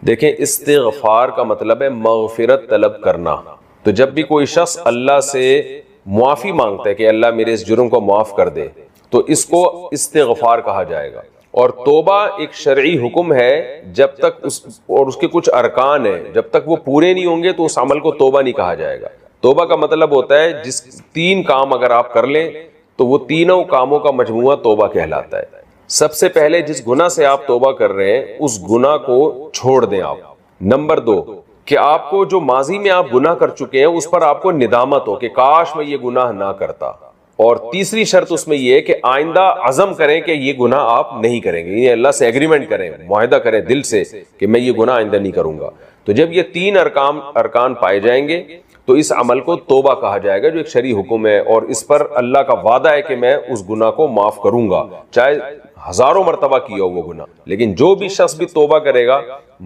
دیکھیں استغفار کا مطلب ہے مغفرت طلب کرنا. تو جب بھی کوئی شخص اللہ سے معافی مانگتا ہے کہ اللہ میرے اس جرم کو معاف کر دے تو اس کو استغفار کہا جائے گا. اور توبہ ایک شرعی حکم ہے، جب تک اور اس کے کچھ ارکان ہیں، جب تک وہ پورے نہیں ہوں گے تو اس عمل کو توبہ نہیں کہا جائے گا. توبہ کا مطلب ہوتا ہے جس 3 کام اگر آپ کر لیں تو وہ تینوں کاموں کا مجموعہ توبہ کہلاتا ہے. سب سے پہلے جس گناہ سے آپ توبہ کر رہے ہیں اس گناہ کو چھوڑ دیں آپ. نمبر 2 کہ آپ کو جو ماضی میں آپ گناہ کر چکے ہیں اس پر آپ کو ندامت ہو کہ کاش میں یہ گناہ نہ کرتا. اور تیسری شرط اس میں یہ ہے کہ آئندہ عزم کریں کہ یہ گناہ آپ نہیں کریں گے، یہ اللہ سے ایگریمنٹ کریں، معاہدہ کریں دل سے کہ میں یہ گناہ آئندہ نہیں کروں گا. تو جب یہ 3 ارکان پائے جائیں گے تو اس عمل کو توبہ کہا جائے گا جو ایک شرعی حکم ہے، اور اس پر اللہ کا وعدہ ہے کہ میں اس گناہ کو معاف کروں گا چاہے ہزاروں مرتبہ کیا ہو وہ گناہ. لیکن جو بھی شخص بھی توبہ کرے گا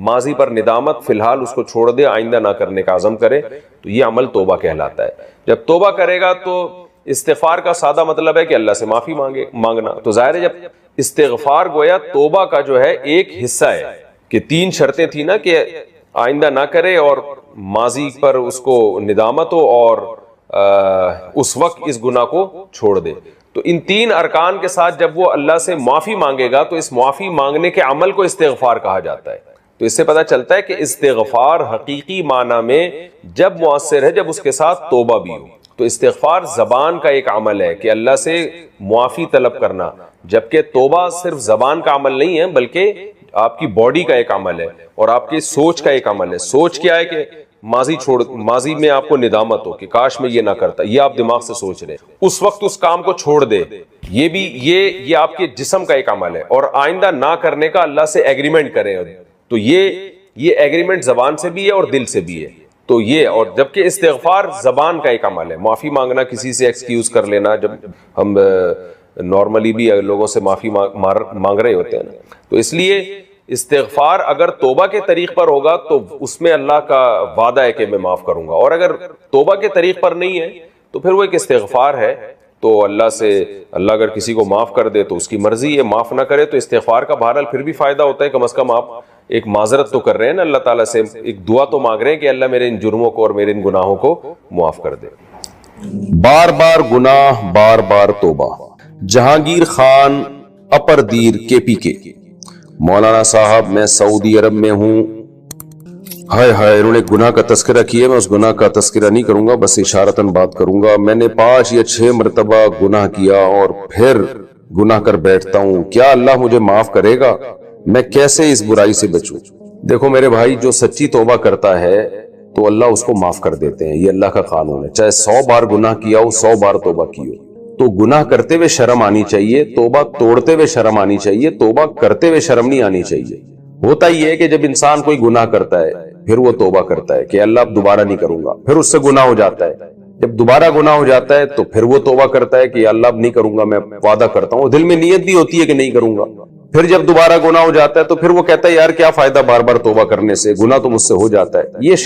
ماضی پر ندامت فی الحال اس کو چھوڑ دے، آئندہ نہ کرنے کا عزم کرے تو یہ عمل توبہ کہلاتا ہے. جب توبہ کرے گا تو استغفار کا سادہ مطلب ہے کہ اللہ سے معافی مانگنا. تو ظاہر ہے جب استغفار گویا توبہ کا جو ہے ایک حصہ ہے کہ 3 شرطیں تھیں نا کہ آئندہ نہ کرے اور ماضی پر اس کو ندامت ہو اور اس وقت اس گناہ کو چھوڑ دے. تو ان 3 ارکان کے ساتھ جب وہ اللہ سے معافی مانگے گا تو اس معافی مانگنے کے عمل کو استغفار کہا جاتا ہے. تو اس سے پتہ چلتا ہے کہ استغفار حقیقی معنی میں جب مؤثر ہے جب اس کے ساتھ توبہ بھی ہو. تو استغفار زبان کا ایک عمل ہے کہ اللہ سے معافی طلب کرنا، جبکہ توبہ صرف زبان کا عمل نہیں ہے بلکہ آپ کی باڈی کا ایک عمل ہے اور آپ کی سوچ کا ایک عمل ہے. سوچ کیا ہے کہ ماضی میں آپ کو ندامت ہو کہ کاش میں یہ نہ کرتا، یہ آپ دماغ سے سوچ رہے اس وقت اس کام کو چھوڑ دے، یہ بھی یہ آپ کے جسم کا ایک عمل ہے. اور آئندہ نہ کرنے کا اللہ سے ایگریمنٹ کریں تو یہ ایگریمنٹ زبان سے بھی ہے اور دل سے بھی ہے. تو یہ، اور جبکہ استغفار زبان کا ایک عمل ہے، معافی مانگنا، کسی سے ایکسکیوز کر لینا. جب ہم نارملی بھی لوگوں سے معافی مانگ رہے ہوتے ہیں نا، تو اس لیے استغفار اگر توبہ کے طریق پر ہوگا تو اس میں اللہ کا وعدہ ہے کہ میں معاف کروں گا، اور اگر توبہ کے طریق پر نہیں ہے تو پھر وہ ایک استغفار ہے. تو اللہ اگر کسی کو معاف کر دے تو اس کی مرضی ہے، معاف نہ کرے تو استغفار کا بہرحال پھر بھی فائدہ ہوتا ہے. کم از کم آپ ایک معذرت تو کر رہے ہیں نا اللہ تعالیٰ سے، ایک دعا تو مانگ رہے ہیں کہ اللہ میرے ان جرموں کو اور میرے ان گناہوں کو معاف کر دے. بار بار گناہ بار بار توبہ. جہانگیر خان اپر دیر KPK. مولانا صاحب میں سعودی عرب میں ہوں. ہائے انہوں نے گناہ کا تذکرہ کیا، میں اس گناہ کا تذکرہ نہیں کروں گا، بس اشارتاً بات کروں گا. میں نے 5 یا 6 مرتبہ گناہ کیا اور پھر گناہ کر بیٹھتا ہوں، کیا اللہ مجھے معاف کرے گا؟ میں کیسے اس برائی سے بچوں؟ دیکھو میرے بھائی، جو سچی توبہ کرتا ہے تو اللہ اس کو معاف کر دیتے ہیں، یہ اللہ کا قانون ہے. چاہے 100 بار گناہ کیا ہو، 100 بار توبہ کی ہو. تو گناہ کرتے ہوئے شرم آنی چاہیے، توبہ توڑتے ہوئے شرم آنی چاہیے، توبہ کرتے ہوئے شرم نہیں آنی چاہیے. ہوتا ہی ہے کہ جب انسان کوئی گناہ کرتا ہے پھر وہ توبہ کرتا ہے کہ اللہ اب دوبارہ نہیں کروں گا، پھر اس سے گناہ ہو جاتا ہے. جب دوبارہ گناہ ہو جاتا ہے تو پھر وہ توبہ کرتا ہے کہ اللہ اب نہیں کروں گا، میں وعدہ کرتا ہوں. دل میں نیت بھی ہوتی ہے کہ نہیں کروں گا. پھر جب دوبارہ گناہ ہو جاتا ہے تو پھر وہ کہتا ہے یار کیا فائدہ بار بار توبہ کرنے سے، گناہ تو مجھ سے ہو جاتا ہے. یہ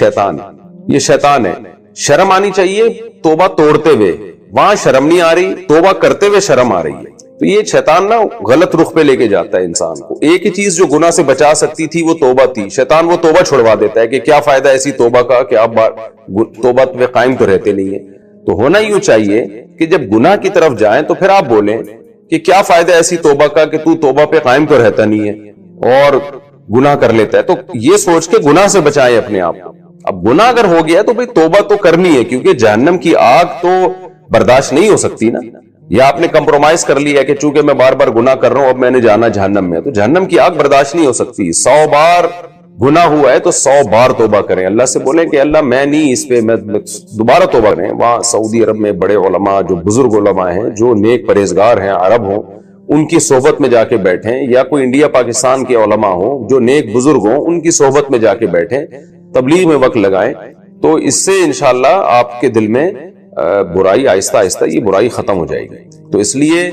شیطان ہے. شرم آنی چاہیے توبہ توڑتے ہوئے، وہاں شرم نہیں آ رہی، توبہ کرتے ہوئے شرم آ رہی ہے. تو یہ شیطان نا غلط رخ پہ لے کے جاتا ہے انسان کو. ایک ہی چیز جو گناہ سے بچا سکتی تھی وہ توبہ تھی، شیطان وہ توبہ چھڑوا دیتا ہے کہ کیا فائدہ ایسی توبہ کا کہ آپ توبہ پہ قائم تو رہتے نہیں ہیں. تو ہونا یوں چاہیے کہ جب گناہ کی طرف جائیں تو پھر آپ بولیں کہ کیا فائدہ ایسی توبہ کا کہ تو توبہ پہ قائم تو رہتا نہیں ہے اور گناہ کر لیتا ہے. تو یہ سوچ کے گناہ سے بچائیں اپنے آپ کو. اب گناہ اگر ہو گیا تو بھئی توبہ تو کرنی ہے، کیونکہ جہنم کی آگ تو برداشت نہیں ہو سکتی نا. یا آپ نے کمپرومائز کر لیا کہ چونکہ میں بار بار گناہ کر رہا ہوں اب میں نے جانا جہنم میں، تو جہنم کی آگ برداشت نہیں ہو سکتی. 100 بار گناہ ہوا ہے تو 100 بار توبہ کریں. اللہ سے بولیں کہ اللہ میں نہیں اس پہ، میں دوبارہ توبہ کریں. وہاں سعودی عرب میں بڑے علماء، جو بزرگ علماء ہیں، جو نیک پرہیزگار ہیں، عرب ہوں، ان کی صحبت میں جا کے بیٹھیں، یا کوئی انڈیا پاکستان کے علماء ہوں جو نیک بزرگ ہوں، ان کی صحبت میں جا کے بیٹھیں، تبلیغ میں وقت لگائیں. تو اس سے انشاءاللہ آپ کے دل میں برائی آہستہ آہستہ یہ برائی ختم ہو جائے گی. تو اس لیے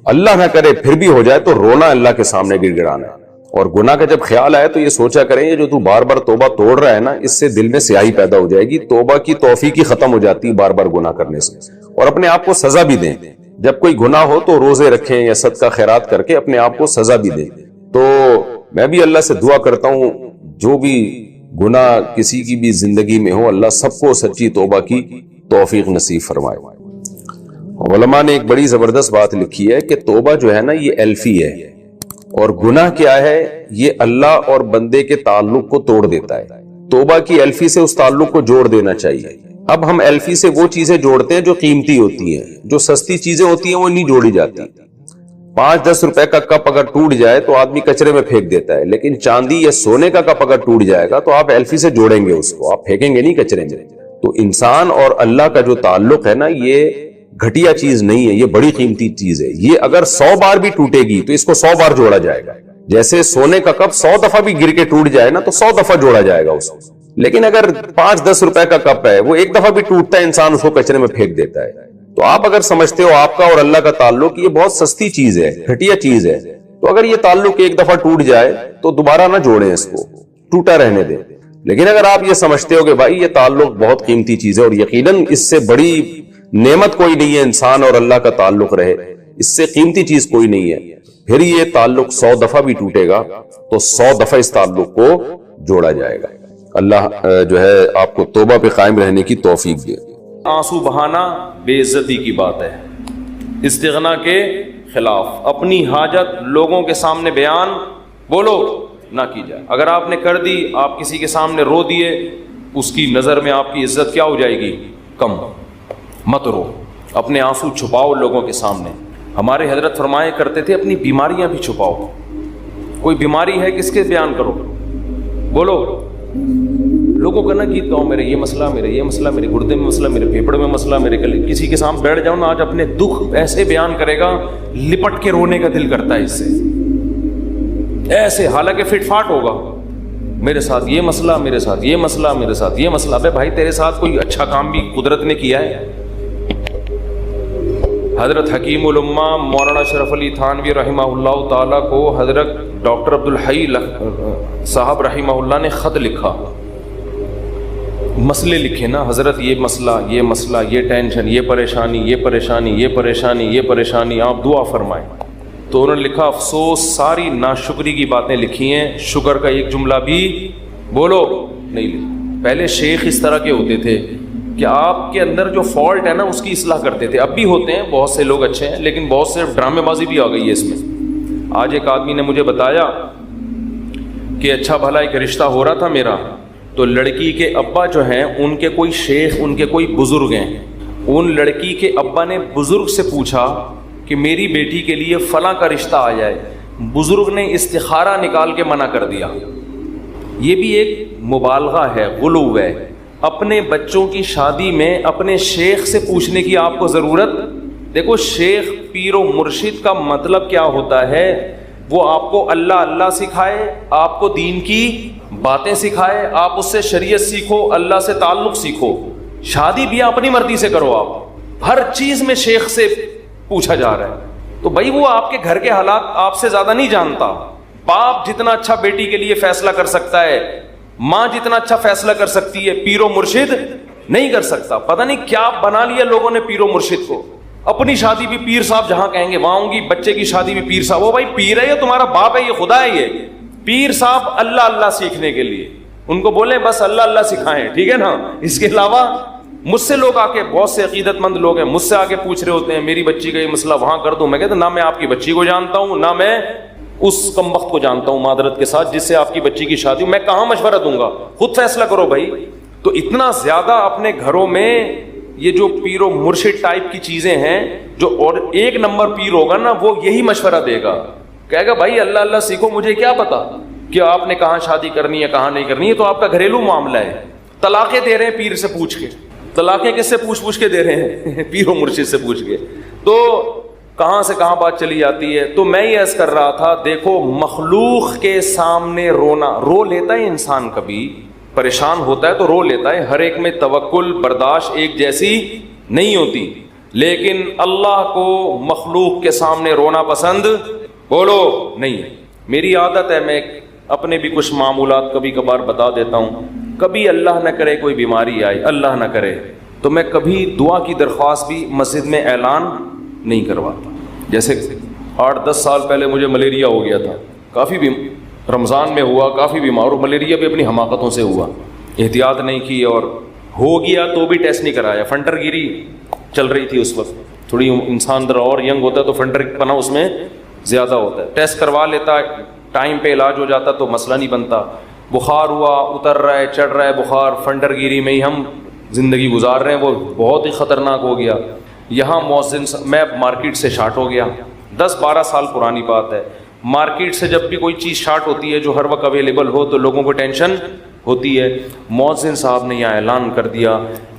اللہ نہ کرے پھر بھی ہو جائے تو رونا اللہ کے سامنے گڑ گڑانا ہے. اور گناہ کا جب خیال آئے تو یہ سوچا کریں یہ جو تو بار بار توبہ توڑ رہا ہے نا، اس سے دل میں سیاہی پیدا ہو جائے گی، توبہ کی توفیق ہی ختم ہو جاتی ہے بار بار گناہ کرنے سے. اور اپنے آپ کو سزا بھی دیں، جب کوئی گناہ ہو تو روزے رکھیں یا صدقہ خیرات کر کے اپنے آپ کو سزا بھی دیں. تو میں بھی اللہ سے دعا کرتا ہوں جو بھی گناہ کسی کی بھی زندگی میں ہو، اللہ سب کو سچی توبہ کی توفیق نصیب فرمائے۔ علماء نے ایک بڑی زبردست بات لکھی ہے کہ توبہ جو ہے نا یہ الفی ہے، اور گناہ کیا ہے؟ یہ اللہ اور بندے کے تعلق کو توڑ دیتا ہے۔ توبہ کی الفی سے اس تعلق کو جوڑ دینا چاہیے۔ اب ہم الفی سے وہ چیزیں جوڑتے ہیں جو قیمتی ہوتی ہیں، جو سستی چیزیں ہوتی ہیں وہ نہیں جوڑی جاتی۔ 5-10 روپے کا کپ اگر ٹوٹ جائے تو آدمی کچرے میں پھینک دیتا ہے، لیکن چاندی یا سونے کا کپ اگر ٹوٹ جائے گا تو آپ الفی سے جوڑیں گے، اس کو آپ پھینکیں گے نہیں کچرے میں۔ تو انسان اور اللہ کا جو تعلق ہے نا، یہ گھٹیا چیز نہیں ہے، یہ بڑی قیمتی چیز ہے۔ یہ اگر 100 بار بھی ٹوٹے گی تو اس کو 100 بار جوڑا جائے گا۔ جیسے سونے کا کپ 100 دفعہ بھی گر کے ٹوٹ جائے نا تو 100 دفعہ جوڑا جائے گا اس کو۔ لیکن اگر 5-10 روپے کا کپ ہے، وہ ایک دفعہ بھی ٹوٹتا ہے، انسان اس کو کچرے میں پھینک دیتا ہے۔ تو آپ اگر سمجھتے ہو آپ کا اور اللہ کا تعلق یہ بہت سستی چیز ہے، گھٹیا چیز ہے، تو اگر یہ تعلق ایک دفعہ ٹوٹ جائے تو دوبارہ نہ جوڑیں، اس کو ٹوٹا رہنے دیں۔ لیکن اگر آپ یہ سمجھتے ہو کہ بھائی یہ تعلق بہت قیمتی چیز ہے اور یقیناً اس سے بڑی نعمت کوئی نہیں ہے انسان اور اللہ کا تعلق رہے، اس سے قیمتی چیز کوئی نہیں ہے، پھر یہ تعلق 100 دفعہ بھی ٹوٹے گا تو 100 دفعہ اس تعلق کو جوڑا جائے گا۔ اللہ جو ہے آپ کو توبہ پہ قائم رہنے کی توفیق دے۔ آنسو بہانا بے عزتی کی بات ہے، استغنا کے خلاف۔ اپنی حاجت لوگوں کے سامنے بیان بولو نہ کی جائے۔ اگر آپ نے کر دی، آپ کسی کے سامنے رو دیے، اس کی نظر میں آپ کی عزت کیا ہو جائے گی؟ کم۔ مت رو، اپنے آنسو چھپاؤ لوگوں کے سامنے۔ ہمارے حضرت فرمایا کرتے تھے اپنی بیماریاں بھی چھپاؤ۔ کوئی بیماری ہے کس کے بیان کرو، بولو لوگوں کا نہ گیت گاؤ، میرے یہ مسئلہ، میرے یہ مسئلہ، میرے گردے میں مسئلہ، میرے پھیپڑے میں مسئلہ، میرے گلے۔ کسی کے سامنے بیٹھ جاؤ نا، آج اپنے دکھ ایسے بیان کرے گا لپٹ کے رونے کا دل کرتا ہے اس سے، ایسے، حالانکہ فٹ فاٹ ہوگا، میرے ساتھ یہ مسئلہ، میرے ساتھ یہ مسئلہ، میرے ساتھ یہ مسئلہ۔ ابے بھائی تیرے ساتھ کوئی اچھا کام بھی قدرت نے کیا ہے؟ حضرت حکیم الامہ مولانا اشرف علی تھانوی رحمہ اللہ تعالیٰ کو حضرت ڈاکٹر عبدالحی صاحب رحمہ اللہ نے خط لکھا، مسئلے لکھے نا، حضرت یہ مسئلہ، یہ مسئلہ، یہ ٹینشن، یہ پریشانی، یہ پریشانی، یہ پریشانی، یہ پریشانی، آپ دعا فرمائیں۔ تو انہوں نے لکھا افسوس ساری ناشکری کی باتیں لکھی ہیں، شکر کا ایک جملہ بھی بولو نہیں لکھا۔ پہلے شیخ اس طرح کے ہوتے تھے کہ آپ کے اندر جو فالٹ ہے نا اس کی اصلاح کرتے تھے، اب بھی ہوتے ہیں، بہت سے لوگ اچھے ہیں، لیکن بہت سے ڈرامے بازی بھی آ گئی ہے اس میں۔ آج ایک آدمی نے مجھے بتایا کہ اچھا بھلا ایک رشتہ ہو رہا تھا میرا، تو لڑکی کے ابا جو ہیں ان کے کوئی شیخ، ان کے کوئی بزرگ ہیں، ان لڑکی کے ابا نے بزرگ سے پوچھا کہ میری بیٹی کے لیے فلاں کا رشتہ آ جائے، بزرگ نے استخارہ نکال کے منع کر دیا۔ یہ بھی ایک مبالغہ ہے، غلو ہے۔ اپنے بچوں کی شادی میں اپنے شیخ سے پوچھنے کی آپ کو ضرورت؟ دیکھو شیخ پیر و مرشد کا مطلب کیا ہوتا ہے؟ وہ آپ کو اللہ اللہ سکھائے، آپ کو دین کی باتیں سکھائے، آپ اس سے شریعت سیکھو، اللہ سے تعلق سیکھو۔ شادی بھی اپنی مرضی سے کرو، آپ ہر چیز میں شیخ سے پوچھا جا رہا ہے، تو بھائی وہ آپ کے گھر کے حالات آپ سے زیادہ نہیں جانتا۔ باپ جتنا اچھا بیٹی کے لیے فیصلہ کر سکتا ہے، ماں جتنا اچھا فیصلہ کر سکتی ہے، پیر و مرشد نہیں کر سکتا۔ پتہ نہیں کیا بنا لیا لوگوں نے پیر و مرشد کو، اپنی شادی بھی پیر صاحب جہاں کہیں گے وہاں ہوں گی، بچے کی شادی بھی پیر صاحب۔ وہ بھائی پیر ہے یا تمہارا باپ ہے؟ یہ خدا ہے؟ یہ پیر صاحب اللہ اللہ سیکھنے کے لیے ان کو بولیں بس اللہ اللہ سکھائیں، ٹھیک ہے نا؟ اس کے علاوہ مجھ سے لوگ آ کے، بہت سے عقیدت مند لوگ ہیں مجھ سے آ کے پوچھ رہے ہوتے ہیں میری بچی کا یہ مسئلہ وہاں کر دوں۔ میں کہتا ہوں نہ میں آپ کی بچی کو جانتا ہوں، نہ میں اس کم وقت کو جانتا ہوں معذرت کے ساتھ جس سے آپ کی بچی کی شادی، میں کہاں مشورہ دوں گا؟ خود فیصلہ کرو بھائی۔ تو اتنا زیادہ اپنے گھروں میں یہ جو پیر و مرشد ٹائپ کی چیزیں ہیں، جو اور ایک نمبر پیر ہوگا نا وہ یہی مشورہ دے گا، کہے گا بھائی اللہ اللہ سیکھو، مجھے کیا پتا کہ آپ نے کہاں شادی کرنی ہے کہاں نہیں کرنی ہے، تو آپ کا گھریلو معاملہ ہے۔ طلاقیں دے رہے ہیں پیر سے پوچھ کے، طلاقیں کس سے پوچھ کے دے رہے ہیں؟ پیر و مرشد سے پوچھ کے۔ تو کہاں سے کہاں بات چلی جاتی ہے۔ تو میں یہ عرض کر رہا تھا، دیکھو مخلوق کے سامنے رونا، رو لیتا ہے انسان، کبھی پریشان ہوتا ہے تو رو لیتا ہے، ہر ایک میں توکل برداشت ایک جیسی نہیں ہوتی، لیکن اللہ کو مخلوق کے سامنے رونا پسند بولو نہیں ہے۔ میری عادت ہے، میں اپنے بھی کچھ معمولات کبھی کبھار بتا دیتا ہوں۔ کبھی اللہ نہ کرے کوئی بیماری آئے، اللہ نہ کرے، تو میں کبھی دعا کی درخواست بھی مسجد میں اعلان نہیں کرواتا۔ جیسے 8-10 سال پہلے مجھے ملیریا ہو گیا تھا، کافی بھی رمضان میں ہوا, کافی بیمار, ملیریا بھی اپنی حماقتوں سے ہوا, احتیاط نہیں کی اور ہو گیا تو بھی ٹیسٹ نہیں کرایا. فنٹر گیری چل رہی تھی اس وقت, تھوڑی انسان ذرا اور ینگ ہوتا ہے تو فنٹر پنا اس میں زیادہ ہوتا ہے. ٹیسٹ کروا لیتا, ٹائم پہ علاج ہو جاتا تو مسئلہ نہیں بنتا. بخار ہوا, اتر رہا ہے, چڑھ رہا ہے بخار, فنٹر گیری میں ہی ہم زندگی گزار رہے ہیں, وہ بہت ہی خطرناک ہو گیا. یہاں مؤذن, میں مارکیٹ سے شارٹ ہو گیا, 10-12 سال پرانی بات ہے. مارکیٹ سے جب بھی کوئی چیز شارٹ ہوتی ہے جو ہر وقت اویلیبل ہو تو لوگوں کو ٹینشن ہوتی ہے. مؤذن صاحب نے یہاں اعلان کر دیا,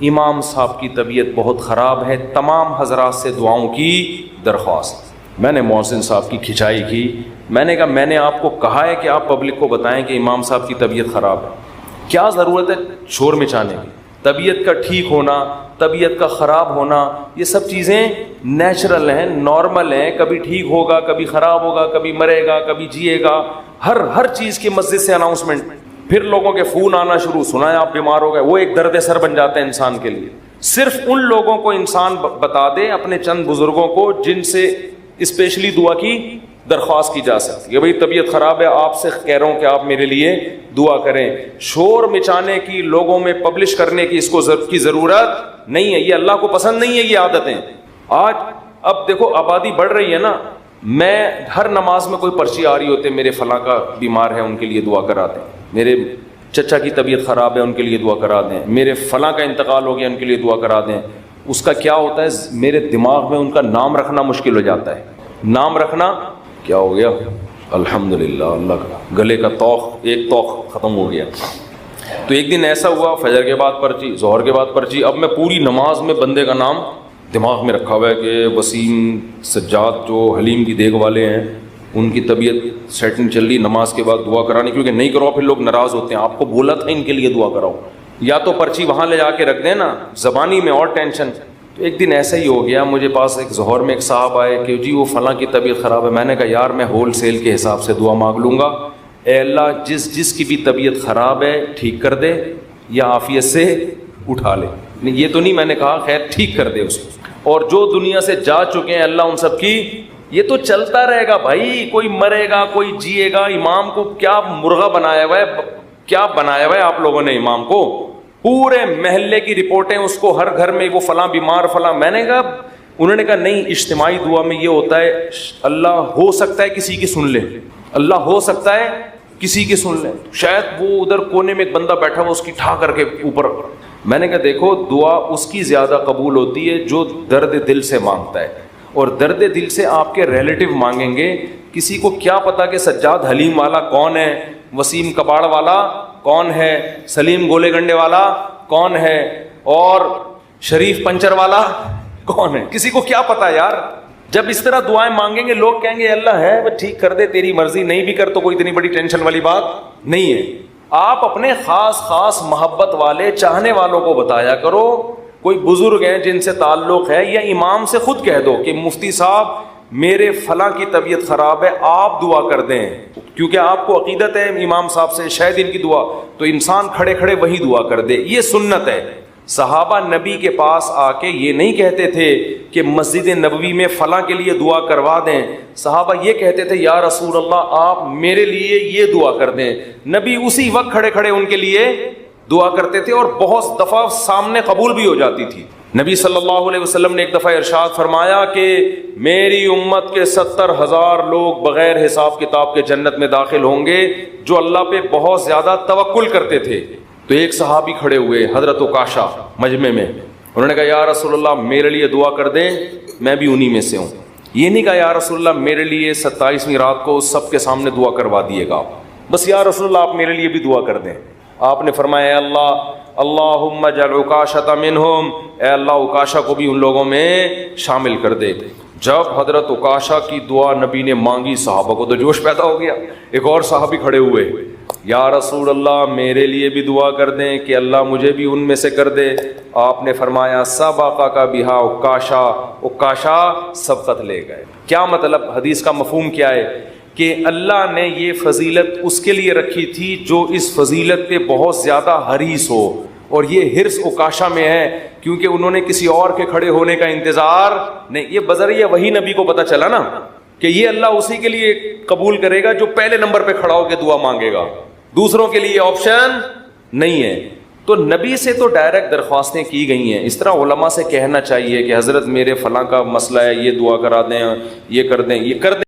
امام صاحب کی طبیعت بہت خراب ہے, تمام حضرات سے دعاؤں کی درخواست. میں نے مؤذن صاحب کی کھچائی کی, میں نے کہا میں نے آپ کو کہا ہے کہ آپ پبلک کو بتائیں کہ امام صاحب کی طبیعت خراب ہے, کیا ضرورت ہے شور مچانے کی. طبیعت کا ٹھیک ہونا, طبیعت کا خراب ہونا, یہ سب چیزیں نیچرل ہیں, نارمل ہیں. کبھی ٹھیک ہوگا, کبھی خراب ہوگا, کبھی مرے گا, کبھی جیے گا. ہر چیز کی مسجد سے اناؤنسمنٹ. پھر لوگوں کے فون آنا شروع, سنا ہے آپ بیمار ہو گئے, وہ ایک درد سر بن جاتا ہے انسان کے لیے. صرف ان لوگوں کو انسان بتا دے, اپنے چند بزرگوں کو جن سے اسپیشلی دعا کی درخواست کی جا سکتی ہے. بھائی طبیعت خراب ہے, آپ سے کہہ رہا ہوں کہ آپ میرے لیے دعا کریں. شور مچانے کی, لوگوں میں پبلش کرنے کی اس کو کی ضرورت نہیں ہے. یہ اللہ کو پسند نہیں ہے یہ عادتیں. آج اب دیکھو آبادی بڑھ رہی ہے نا, میں ہر نماز میں کوئی پرچی آ رہی ہوتے, میرے فلاں کا بیمار ہے ان کے لیے دعا کرا دیں, میرے چچا کی طبیعت خراب ہے ان کے لیے دعا کرا دیں, میرے فلاں کا انتقال ہو گیا ان کے لیے دعا کرا دیں. اس کا کیا ہوتا ہے, میرے دماغ میں ان کا نام رکھنا مشکل ہو جاتا ہے. نام رکھنا کیا ہو گیا, الحمدللہ اللہ کا گلے کا توق, ایک توق ختم ہو گیا. تو ایک دن ایسا ہوا, فجر کے بعد پرچی, ظہر کے بعد پرچی. اب میں پوری نماز میں بندے کا نام دماغ میں رکھا ہوا ہے کہ وسیم سجاد جو حلیم کی دیکھ والے ہیں ان کی طبیعت سیٹنگ چل رہی, نماز کے بعد دعا کرانی, کیونکہ نہیں کرو پھر لوگ ناراض ہوتے ہیں. آپ کو بولا تھا ان کے لیے دعا کراؤ. یا تو پرچی وہاں لے جا کے رکھ دیں نا, زبانی میں اور ٹینشن. تو ایک دن ایسا ہی ہو گیا, مجھے پاس ایک ظہر میں ایک صاحب آئے کہ جی وہ فلاں کی طبیعت خراب ہے. میں نے کہا یار میں ہول سیل کے حساب سے دعا مانگ لوں گا, اے اللہ جس کی بھی طبیعت خراب ہے ٹھیک کر دے یا عافیت سے اٹھا لے. یہ تو نہیں میں نے کہا خیر ٹھیک کر دے اس کو, اور جو دنیا سے جا چکے ہیں اللہ ان سب کی, یہ تو چلتا رہے گا بھائی, کوئی مرے گا کوئی جیے گا. امام کو کیا مرغا بنایا ہوا ہے, کیا بنایا ہوا ہے آپ لوگوں نے امام کو, پورے محلے کی رپورٹیں اس کو, ہر گھر میں وہ فلاں بیمار فلاں. میں نے کہا, انہوں نے کہا نہیں, اجتماعی دعا میں یہ ہوتا ہے اللہ ہو سکتا ہے کسی کی سن لے, اللہ ہو سکتا ہے کسی کی سن لے. شاید وہ ادھر کونے میں ایک بندہ بیٹھا ہوا اس کی ٹھا کر کے اوپر. میں نے کہا دیکھو دعا اس کی زیادہ قبول ہوتی ہے جو درد دل سے مانگتا ہے, اور درد دل سے آپ کے ریلیٹو مانگیں گے. کسی کو کیا پتا کہ سجاد حلیم والا کون ہے, وسیم کباڑ والا کون ہے, سلیم گولے گنڈے والا کون ہے, اور شریف پنچر والا کون ہے, کسی کو کیا پتا یار. جب اس طرح دعائیں مانگیں گے لوگ کہیں گے اللہ ہے وہ ٹھیک کر دے, تیری مرضی, نہیں بھی کر تو کوئی اتنی بڑی ٹینشن والی بات نہیں ہے. آپ اپنے خاص محبت والے چاہنے والوں کو بتایا کرو. کوئی بزرگ ہیں جن سے تعلق ہے, یا امام سے خود کہہ دو کہ مفتی صاحب میرے فلاں کی طبیعت خراب ہے آپ دعا کر دیں, کیونکہ آپ کو عقیدت ہے امام صاحب سے شاید ان کی دعا, تو انسان کھڑے کھڑے وہی دعا کر دے. یہ سنت ہے. صحابہ نبی کے پاس آ کے یہ نہیں کہتے تھے کہ مسجد نبوی میں فلاں کے لیے دعا کروا دیں. صحابہ یہ کہتے تھے یا رسول اللہ آپ میرے لیے یہ دعا کر دیں. نبی اسی وقت کھڑے کھڑے ان کے لیے دعا کرتے تھے, اور بہت دفعہ سامنے قبول بھی ہو جاتی تھی. نبی صلی اللہ علیہ وسلم نے ایک دفعہ ارشاد فرمایا کہ میری امت کے 70,000 لوگ بغیر حساب کتاب کے جنت میں داخل ہوں گے جو اللہ پہ بہت زیادہ توکل کرتے تھے. تو ایک صحابی کھڑے ہوئے حضرت عکاشہ مجمع میں, انہوں نے کہا یا رسول اللہ میرے لیے دعا کر دیں, میں بھی انہی میں سے ہوں. یہ نہیں کہا یا رسول اللہ میرے لیے 27ویں رات کو سب کے سامنے دعا کروا دیے گا, بس یا رسول اللہ آپ میرے لیے بھی دعا کر دیں. آپ نے فرمایا اے اللہ اللہم اجعل عکاشۃ منہم, اے اللہ عکاشہ کو بھی ان لوگوں میں شامل کر دے. جب حضرت عکاشہ کی دعا نبی نے مانگی صحابہ کو تو جوش پیدا ہو گیا. ایک اور صحابی کھڑے ہوئے, یا رسول اللہ میرے لیے بھی دعا کر دیں کہ اللہ مجھے بھی ان میں سے کر دے. آپ نے فرمایا سبقک بہا عکاشہ, عکاشہ سبقت لے گئے. کیا مطلب, حدیث کا مفہوم کیا ہے کہ اللہ نے یہ فضیلت اس کے لیے رکھی تھی جو اس فضیلت پہ بہت زیادہ حریص ہو, اور یہ حرص عکاشہ میں ہے کیونکہ انہوں نے کسی اور کے کھڑے ہونے کا انتظار نہیں. یہ بذریعہ وہی نبی کو پتہ چلا نا کہ یہ اللہ اسی کے لیے قبول کرے گا جو پہلے نمبر پہ کھڑا ہو کے دعا مانگے گا, دوسروں کے لیے آپشن نہیں ہے. تو نبی سے تو ڈائریکٹ درخواستیں کی گئی ہیں. اس طرح علماء سے کہنا چاہیے کہ حضرت میرے فلاں کا مسئلہ ہے, یہ دعا کرا دیں, یہ کر دیں, یہ کر دیں.